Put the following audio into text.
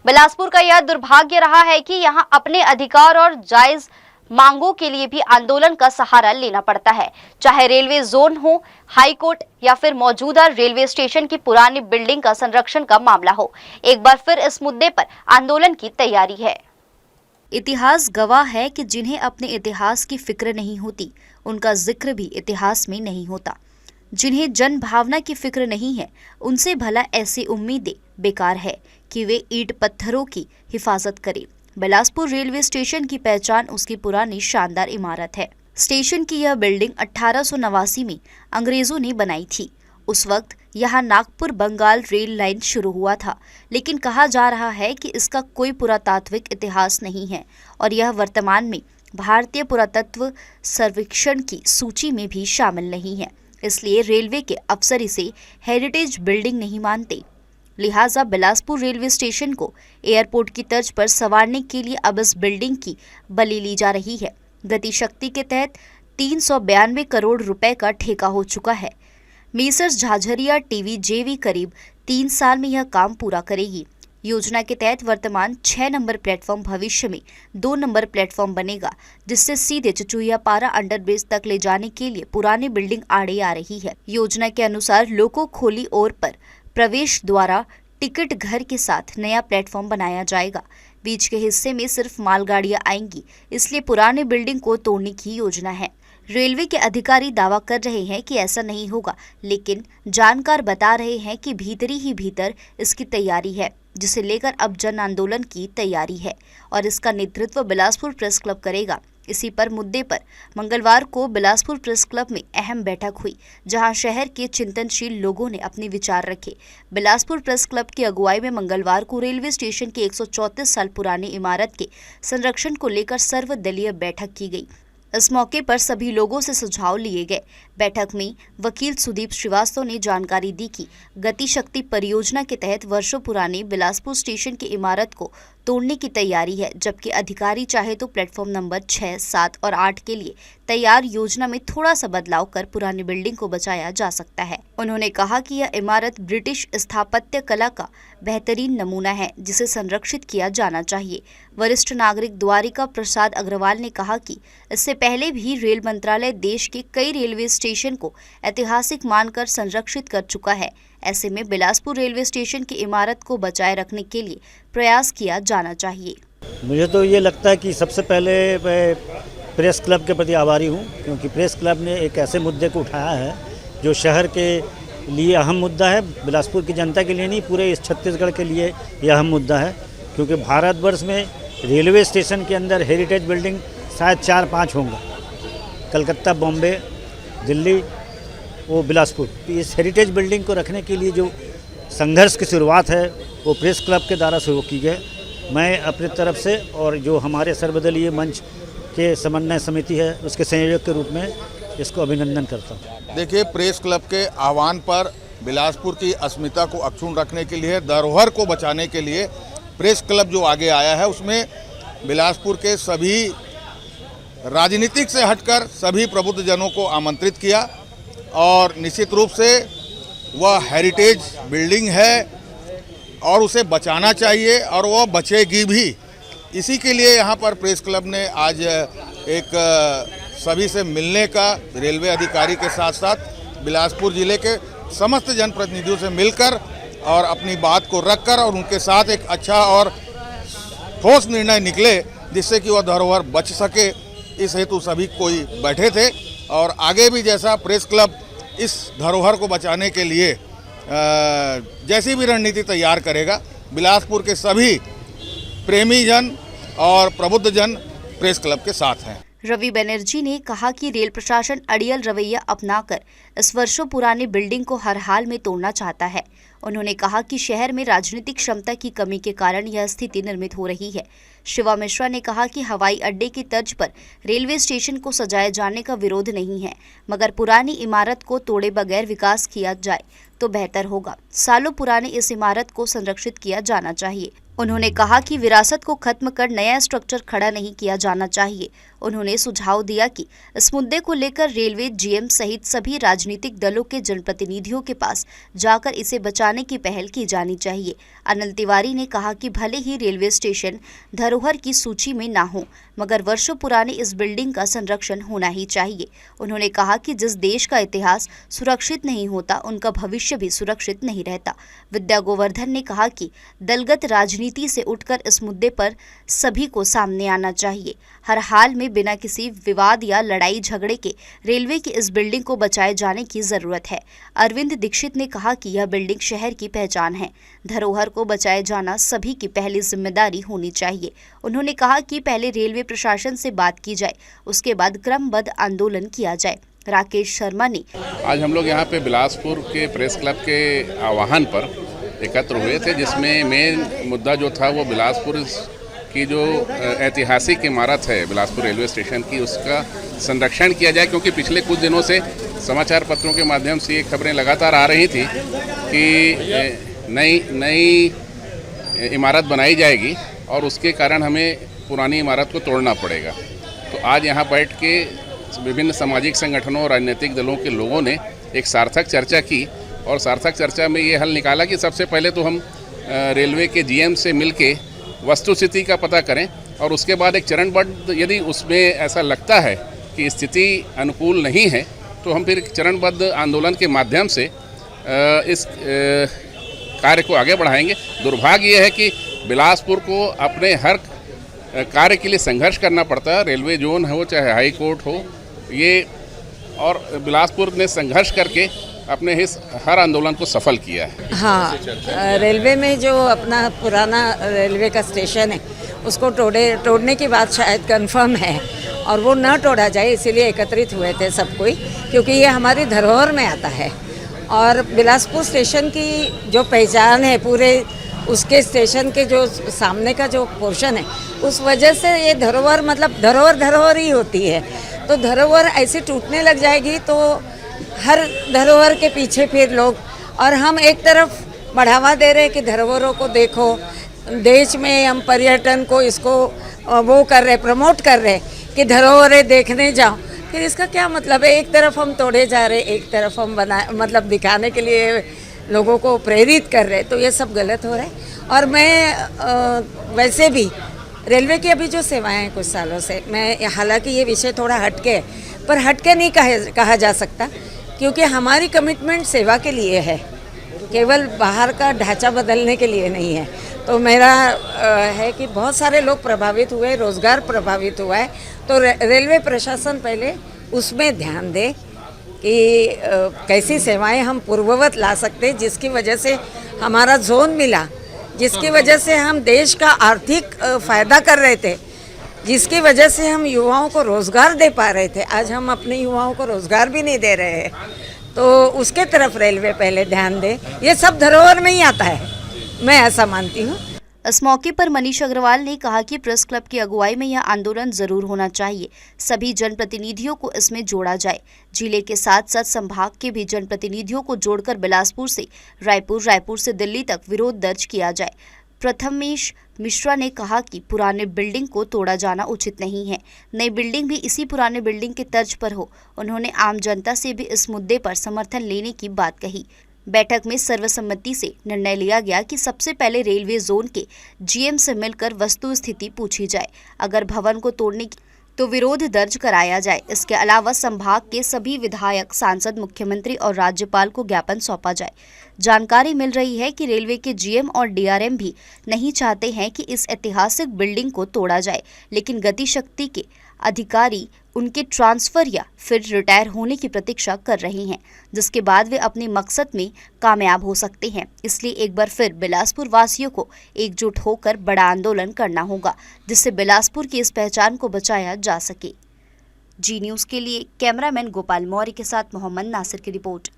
बिलासपुर का यह दुर्भाग्य रहा है कि यहाँ अपने अधिकार और जायज मांगों के लिए भी आंदोलन का सहारा लेना पड़ता है, चाहे रेलवे जोन हो, हाई कोर्ट या फिर मौजूदा रेलवे स्टेशन की पुरानी बिल्डिंग का संरक्षण का मामला हो। एक बार फिर इस मुद्दे पर आंदोलन की तैयारी है। इतिहास गवाह है कि जिन्हें अपने इतिहास की फिक्र नहीं होती, उनका जिक्र भी इतिहास में नहीं होता। जिन्हें जन भावना की फिक्र नहीं है, उनसे भला ऐसी उम्मीदें बेकार है कि वे ईंट पत्थरों की हिफाजत करें। बिलासपुर रेलवे स्टेशन की पहचान उसकी पुरानी शानदार इमारत है। स्टेशन की यह बिल्डिंग 1889 में अंग्रेजों ने बनाई थी। उस वक्त यहाँ नागपुर बंगाल रेल लाइन शुरू हुआ था, लेकिन कहा जा रहा है कि इसका कोई पुरातात्विक इतिहास नहीं है और यह वर्तमान में भारतीय पुरातत्व सर्वेक्षण की सूची में भी शामिल नहीं है। इसलिए रेलवे के अफसर इसे हेरिटेज बिल्डिंग नहीं मानते। लिहाजा बिलासपुर रेलवे स्टेशन को एयरपोर्ट की तर्ज पर संवारने के लिए अब इस बिल्डिंग की बलि ली जा रही है। गति शक्ति के तहत 392 करोड़ रुपए का ठेका हो चुका है। मेसर्स झाझरिया टीवी जेवी करीब 3 साल में यह काम पूरा करेगी। योजना के तहत वर्तमान 6 नंबर प्लेटफॉर्म भविष्य में 2 नंबर प्लेटफॉर्म बनेगा, जिससे सीधे चचुहियापारा अंडरब्रिज तक ले जाने के लिए पुरानी बिल्डिंग आड़े आ रही है। योजना के अनुसार लोको खोली ओर पर प्रवेश द्वारा टिकट घर के साथ नया प्लेटफॉर्म बनाया जाएगा। बीच के हिस्से में सिर्फ मालगाड़ियां आएंगी, इसलिए पुरानी बिल्डिंग को तोड़ने की योजना है। रेलवे के अधिकारी दावा कर रहे हैं कि ऐसा नहीं होगा, लेकिन जानकार बता रहे हैं कि भीतरी ही भीतर इसकी तैयारी है, जिसे लेकर अब जन आंदोलन की तैयारी है और इसका नेतृत्व बिलासपुर प्रेस क्लब करेगा। इसी पर मुद्दे पर मंगलवार को बिलासपुर प्रेस क्लब में अहम बैठक हुई, जहां शहर के चिंतनशील लोगों ने अपने विचार रखे। बिलासपुर प्रेस क्लब की अगुवाई में मंगलवार को रेलवे स्टेशन की 134 साल पुरानी इमारत के संरक्षण को लेकर सर्वदलीय बैठक की गई। इस मौके पर सभी लोगों से सुझाव लिए गए। बैठक में वकील सुदीप श्रीवास्तव ने जानकारी दी कि गति शक्ति परियोजना के तहत वर्षों पुरानी बिलासपुर स्टेशन की इमारत को तोड़ने की तैयारी है, जबकि अधिकारी चाहे तो प्लेटफॉर्म नंबर 6, 7 और 8 के लिए तैयार योजना में थोड़ा सा बदलाव कर पुरानी बिल्डिंग को बचाया जा सकता है। उन्होंने कहा कि यह इमारत ब्रिटिश स्थापत्य कला का बेहतरीन नमूना है, जिसे संरक्षित किया जाना चाहिए। वरिष्ठ नागरिक द्वारिका प्रसाद अग्रवाल ने कहा कि इससे पहले भी रेल मंत्रालय देश के कई रेलवे स्टेशन को ऐतिहासिक मानकर संरक्षित कर चुका है। ऐसे में बिलासपुर रेलवे स्टेशन की इमारत को बचाए रखने के लिए प्रयास किया जाना चाहिए। मुझे तो ये लगता है कि सबसे पहले मैं प्रेस क्लब के प्रति आभारी हूँ, क्योंकि प्रेस क्लब ने एक ऐसे मुद्दे को उठाया है जो शहर के लिए अहम मुद्दा है। बिलासपुर की जनता के लिए नहीं, पूरे इस छत्तीसगढ़ के लिए यह अहम मुद्दा है, क्योंकि भारतवर्ष में रेलवे स्टेशन के अंदर हेरिटेज बिल्डिंग शायद 4-5 होंगे, कलकत्ता, बॉम्बे, दिल्ली, वो बिलासपुर। तो इस हेरिटेज बिल्डिंग को रखने के लिए जो संघर्ष की शुरुआत है वो प्रेस क्लब के द्वारा शुरू की गई। मैं अपनी तरफ से और जो हमारे सर्वदलीय मंच के समन्वय समिति है उसके संयोजक के रूप में इसको अभिनंदन करता हूँ। देखिए, प्रेस क्लब के आह्वान पर बिलासपुर की अस्मिता को अक्षुण्ण रखने के लिए, धरोहर को बचाने के लिए प्रेस क्लब जो आगे आया है, उसमें बिलासपुर के सभी राजनीतिक से हटकर सभी प्रबुद्ध जनों को आमंत्रित किया और निश्चित रूप से वह हेरिटेज बिल्डिंग है और उसे बचाना चाहिए और वह बचेगी भी। इसी के लिए यहाँ पर प्रेस क्लब ने आज एक सभी से मिलने का, रेलवे अधिकारी के साथ साथ बिलासपुर जिले के समस्त जनप्रतिनिधियों से मिलकर और अपनी बात को रखकर और उनके साथ एक अच्छा और ठोस निर्णय निकले, जिससे कि वह धरोहर बच सके। इस हेतु सभी कोई बैठे थे और आगे भी जैसा प्रेस क्लब इस धरोहर को बचाने के लिए जैसी भी रणनीति तैयार करेगा, बिलासपुर के सभी प्रेमी जन और प्रबुद्ध जन प्रेस क्लब के साथ हैं। रवि बनर्जी ने कहा कि रेल प्रशासन अड़ियल रवैया अपनाकर इस वर्षों पुरानी बिल्डिंग को हर हाल में तोड़ना चाहता है। उन्होंने कहा कि शहर में राजनीतिक क्षमता की कमी के कारण यह स्थिति निर्मित हो रही है। शिवा मिश्रा ने कहा कि हवाई अड्डे की तर्ज पर रेलवे स्टेशन को सजाए जाने का विरोध नहीं है, मगर पुरानी इमारत को तोड़े बगैर विकास किया जाए तो बेहतर होगा। सालों पुरानी इस इमारत को संरक्षित किया जाना चाहिए। उन्होंने कहा कि विरासत को खत्म कर नया स्ट्रक्चर खड़ा नहीं किया जाना चाहिए। उन्होंने सुझाव दिया कि इस मुद्दे को लेकर रेलवे जीएम सहित सभी राजनीतिक दलों के जनप्रतिनिधियों के पास जाकर इसे बचाने की पहल की जानी चाहिए। अनिल तिवारी ने कहा कि भले ही रेलवे स्टेशन धरोहर की सूची में ना हो, मगर वर्षों पुरानी इस बिल्डिंग का संरक्षण होना ही चाहिए। उन्होंने कहा कि जिस देश का इतिहास सुरक्षित नहीं होता, उनका भविष्य भी सुरक्षित नहीं रहता। विद्या गोवर्धन ने कहा कि दलगत राजनीति से उठकर इस मुद्दे पर सभी को सामने आना चाहिए। हर हाल में बिना किसी विवाद या लड़ाई झगड़े के रेलवे की इस बिल्डिंग को बचाए जाने की जरूरत है। अरविंद दीक्षित ने कहा कि यह बिल्डिंग शहर की पहचान है। धरोहर को बचाए जाना सभी की पहली जिम्मेदारी होनी चाहिए। उन्होंने कहा कि पहले रेलवे प्रशासन से बात की जाए, उसके बाद क्रमबद्ध आंदोलन किया जाए। राकेश शर्मा ने आज हम लोग यहाँ पे बिलासपुर के प्रेस क्लब के आह्वान पर एकत्र हुए थे, जिसमें मेन मुद्दा जो था वो बिलासपुर की जो ऐतिहासिक इमारत है बिलासपुर रेलवे स्टेशन की, उसका संरक्षण किया जाए। क्योंकि पिछले कुछ दिनों से समाचार पत्रों के माध्यम से ये खबरें लगातार आ रही थी कि नई इमारत बनाई जाएगी और उसके कारण हमें पुरानी इमारत को तोड़ना पड़ेगा। तो आज यहाँ बैठ के विभिन्न सामाजिक संगठनों और राजनीतिक दलों के लोगों ने एक सार्थक चर्चा की और सार्थक चर्चा में ये हल निकाला कि सबसे पहले तो हम रेलवे के जीएम से मिलके वस्तुस्थिति का पता करें और उसके बाद एक चरणबद्ध, यदि उसमें ऐसा लगता है कि स्थिति अनुकूल नहीं है, तो हम फिर चरणबद्ध आंदोलन के माध्यम से इस कार्य को आगे बढ़ाएंगे। दुर्भाग्य ये है कि बिलासपुर को अपने हर कार्य के लिए संघर्ष करना पड़ता है, रेलवे जोन हो चाहे हाई कोर्ट हो, ये और बिलासपुर ने संघर्ष करके अपने इस हर आंदोलन को सफल किया है। हाँ, रेलवे में जो अपना पुराना रेलवे का स्टेशन है उसको तोड़ने की बात शायद कंफर्म है और वो न तोड़ा जाए, इसीलिए एकत्रित हुए थे सब कोई, क्योंकि ये हमारी धरोहर में आता है और बिलासपुर स्टेशन की जो पहचान है, पूरे उसके स्टेशन के जो सामने का जो पोर्शन है, उस वजह से ये धरोहर मतलब धरोहर ही होती है। तो धरोहर ऐसे टूटने लग जाएगी तो हर धरोहर के पीछे फिर लोग, और हम एक तरफ बढ़ावा दे रहे हैं कि धरोहरों को देखो, देश में हम पर्यटन को इसको वो कर रहे, प्रमोट कर रहे कि धरोहरें देखने जाओ, फिर इसका क्या मतलब है? एक तरफ हम तोड़े जा रहे, एक तरफ हम मतलब दिखाने के लिए लोगों को प्रेरित कर रहे, तो ये सब गलत हो रहा है। और मैं वैसे भी रेलवे की अभी जो सेवाएं हैं कुछ सालों से, मैं हालांकि ये विषय थोड़ा हटके है, पर हटके नहीं कहा जा सकता, क्योंकि हमारी कमिटमेंट सेवा के लिए है, केवल बाहर का ढांचा बदलने के लिए नहीं है। तो मेरा है कि बहुत सारे लोग प्रभावित हुए, रोज़गार प्रभावित हुआ है, तो रेलवे प्रशासन पहले उसमें ध्यान दे कि कैसी सेवाएं हम पूर्ववत ला सकते हैं, जिसकी वजह से हमारा जोन मिला, जिसकी वजह से हम देश का आर्थिक फ़ायदा कर रहे थे, जिसकी वजह से हम युवाओं को रोज़गार दे पा रहे थे। आज हम अपने युवाओं को रोज़गार भी नहीं दे रहे हैं, तो उसके तरफ रेलवे पहले ध्यान दे। ये सब धरोहर में ही आता है, मैं ऐसा मानती हूँ। इस मौके पर मनीष अग्रवाल ने कहा कि प्रेस क्लब की अगुवाई में यह आंदोलन जरूर होना चाहिए, सभी जनप्रतिनिधियों को इसमें जोड़ा जाए। जिले के साथ साथ संभाग के भी जनप्रतिनिधियों को जोड़कर बिलासपुर से रायपुर, रायपुर से दिल्ली तक विरोध दर्ज किया जाए। प्रथमेश मिश्रा ने कहा कि पुराने बिल्डिंग को तोड़ा जाना उचित नहीं है, नई बिल्डिंग भी इसी पुराने बिल्डिंग के तर्ज पर हो। उन्होंने आम जनता से भी इस मुद्दे पर समर्थन लेने की बात कही। बैठक में सर्वसम्मति से निर्णय लिया गया कि सबसे पहले रेलवे जोन के जीएम से मिलकर वस्तु स्थिति पूछी जाए, अगर भवन को तोड़ने की तो विरोध दर्ज कराया जाए। इसके अलावा संभाग के सभी विधायक, सांसद, मुख्यमंत्री और राज्यपाल को ज्ञापन सौंपा जाए। जानकारी मिल रही है कि रेलवे के जीएम और डीआरएम भी नहीं चाहते हैं कि इस ऐतिहासिक बिल्डिंग को तोड़ा जाए, लेकिन गति शक्ति के अधिकारी उनके ट्रांसफर या फिर रिटायर होने की प्रतीक्षा कर रहे हैं, जिसके बाद वे अपने मकसद में कामयाब हो सकते हैं। इसलिए एक बार फिर बिलासपुर वासियों को एकजुट होकर बड़ा आंदोलन करना होगा, जिससे बिलासपुर की इस पहचान को बचाया जा सके। जी न्यूज़ के लिए कैमरामैन गोपाल मौर्य के साथ मोहम्मद नासिर की रिपोर्ट।